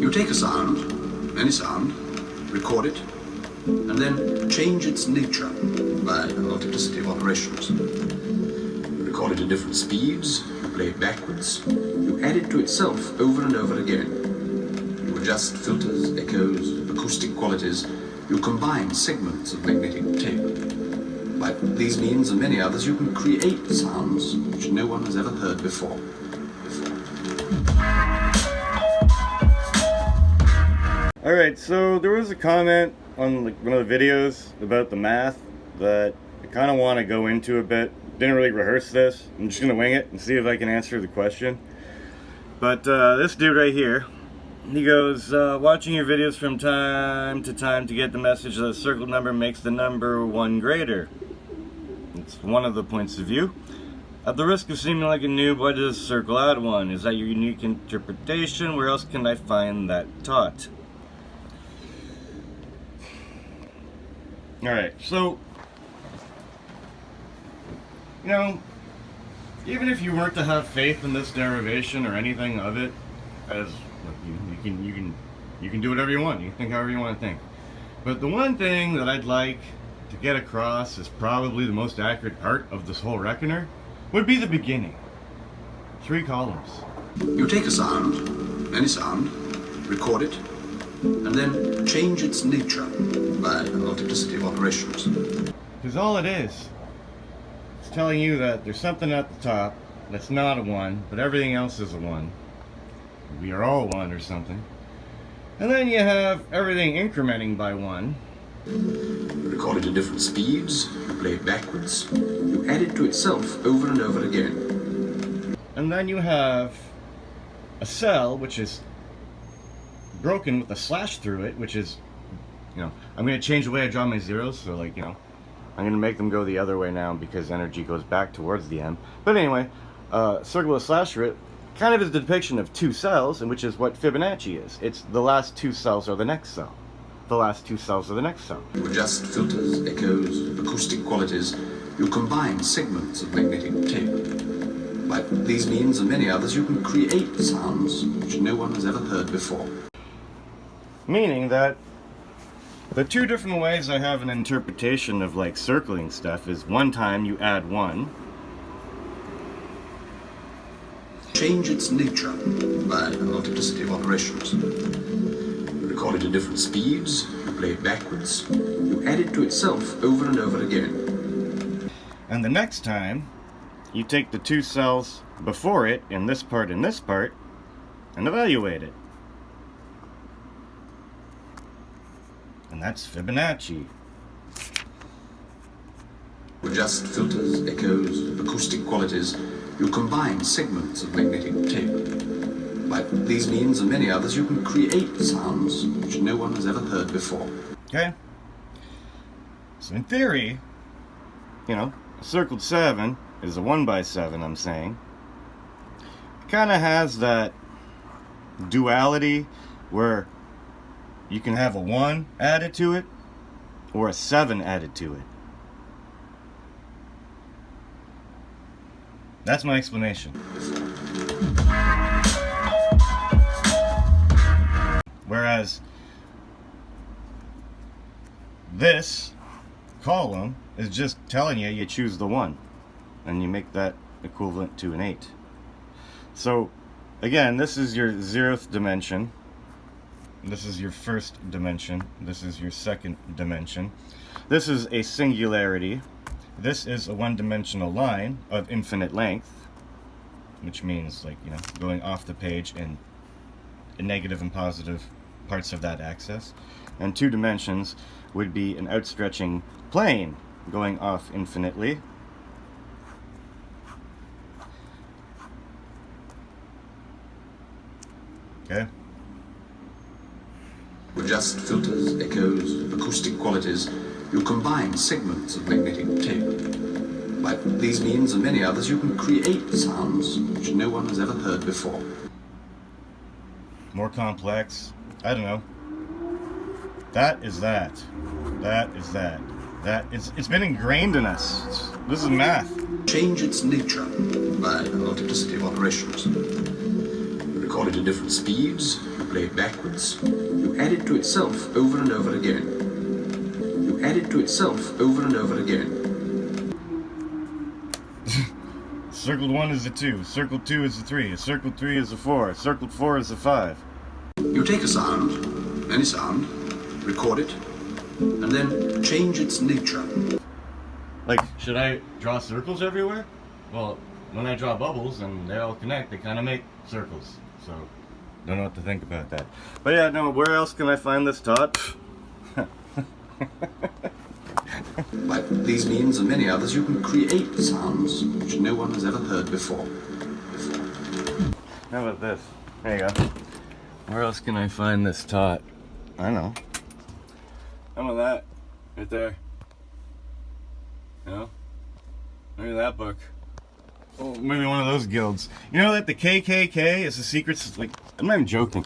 You take a sound, any sound, record it, and then change its nature by a multiplicity of operations. You record it at different speeds, you play it backwards, you add it to itself over and over again. You adjust filters, echoes, acoustic qualities, you combine segments of magnetic tape. By these means and many others, you can create sounds which no one has ever heard before. Alright, so there was a comment on one of the videos about the math that I kind of want to go into a bit. Didn't really rehearse this. I'm just going to wing it and see if I can answer the question. But this dude right here, he goes, watching your videos from time to time to get the message that a circled number makes the number 1 greater. It's one of the points of view. At the risk of seeming like a noob, why does circle add 1? Is that your unique interpretation? Where else can I find that taught? Alright, so, you know, even if you weren't to have faith in this derivation or anything of it, as you can do whatever you want. You can think however you want to think. But the one thing that I'd like to get across is probably the most accurate part of this whole reckoner would be the beginning. 3 columns. You take a sound, any sound, record it, and then change its nature by a multiplicity of operations. Because all it is telling you that there's something at the top that's not a 1, but everything else is a 1. We are all 1 or something. And then you have everything incrementing by 1. You record it at different speeds, you play it backwards, you add it to itself over and over again. And then you have a cell which is broken with a slash through it, which is, you know, I'm going to change the way I draw my zeros, so like, you know, I'm going to make them go the other way now because energy goes back towards the M. But anyway, circle with a slash through it kind of is the depiction of 2 cells, and which is what Fibonacci is. It's the last 2 cells are the next cell. The last 2 cells are the next cell. You adjust filters, echoes, acoustic qualities, you combine segments of magnetic tape. By these means and many others, you can create sounds which no one has ever heard before. Meaning that the 2 different ways I have an interpretation of like circling stuff is one time you add 1. Change its nature by a multiplicity of operations. You record it at different speeds, you play it backwards, you add it to itself over and over again. And the next time, you take the 2 cells before it, in this part and this part, and evaluate it. And that's Fibonacci. Adjust filters, echoes, acoustic qualities, you combine segments of magnetic tape. By these means and many others, you can create sounds which no one has ever heard before. Okay? So in theory, you know, a circled 7 is a 1 by 7, I'm saying. It kind of has that duality where you can have a 1 added to it or a 7 added to it. That's my explanation. Whereas this column is just telling you you choose the 1 and you make that equivalent to an 8. So again, this is your 0th dimension. This is your 1st dimension. This is your 2nd dimension. This is a singularity. This is a 1-dimensional line of infinite length, which means, like, you know, going off the page in negative and positive parts of that axis. And 2 dimensions would be an outstretching plane going off infinitely. Okay. Adjust filters, echoes, acoustic qualities, you combine segments of magnetic tape. By these means and many others, you can create sounds which no one has ever heard before. More complex, I don't know. That is that. That is that. It's been ingrained in us. This is math. Change its nature by a multiplicity of operations. You record it at different speeds, you play it backwards. You add it to itself over and over again. You add it to itself over and over again. Circled 1 is a 2, circled 2 is a 3, circled 3 is a 4, circled 4 is a 5. You take a sound, any sound, record it, and then change its nature. Like, should I draw circles everywhere? Well, when I draw bubbles and they all connect, they kind of make circles. So, don't know what to think about that. But yeah, no, where else can I find this taught? By these means and many others, you can create sounds which no one has ever heard before. How about this? There you go. Where else can I find this taught? I know. How about that? Right there. You know? Look at that book. Oh, maybe one of those guilds. You know that the KKK is the secrets, like, I'm not even joking.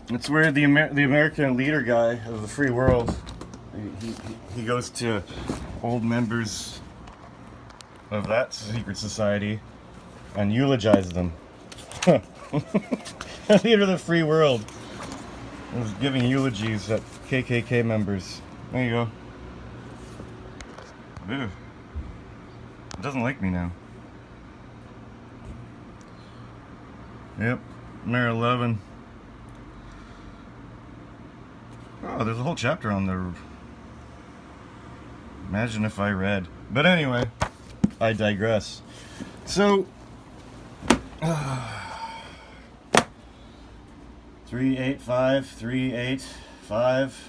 It's where the American leader guy of the free world, he goes to old members of that secret society and eulogizes them. The leader of the free world was giving eulogies at KKK members. There you go. Ew. It doesn't like me now. Yep, Mayor 11. Oh, there's a whole chapter on there. Imagine if I read. But anyway, I digress. So, 3, 8, 5, 3, 8, 5,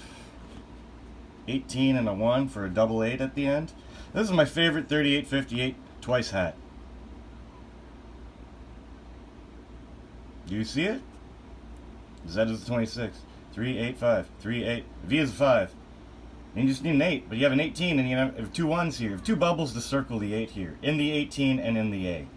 18 and a 1 for a double 8 at the end. This is my favorite 3858 twice hat. Do you see it? Z is 26. 3, 8, 5. 3, 8. V is 5. And you just need an 8, but you have an 18 and you have 2 1s here. You have 2 bubbles to circle the 8 here. In the 18 and in the A.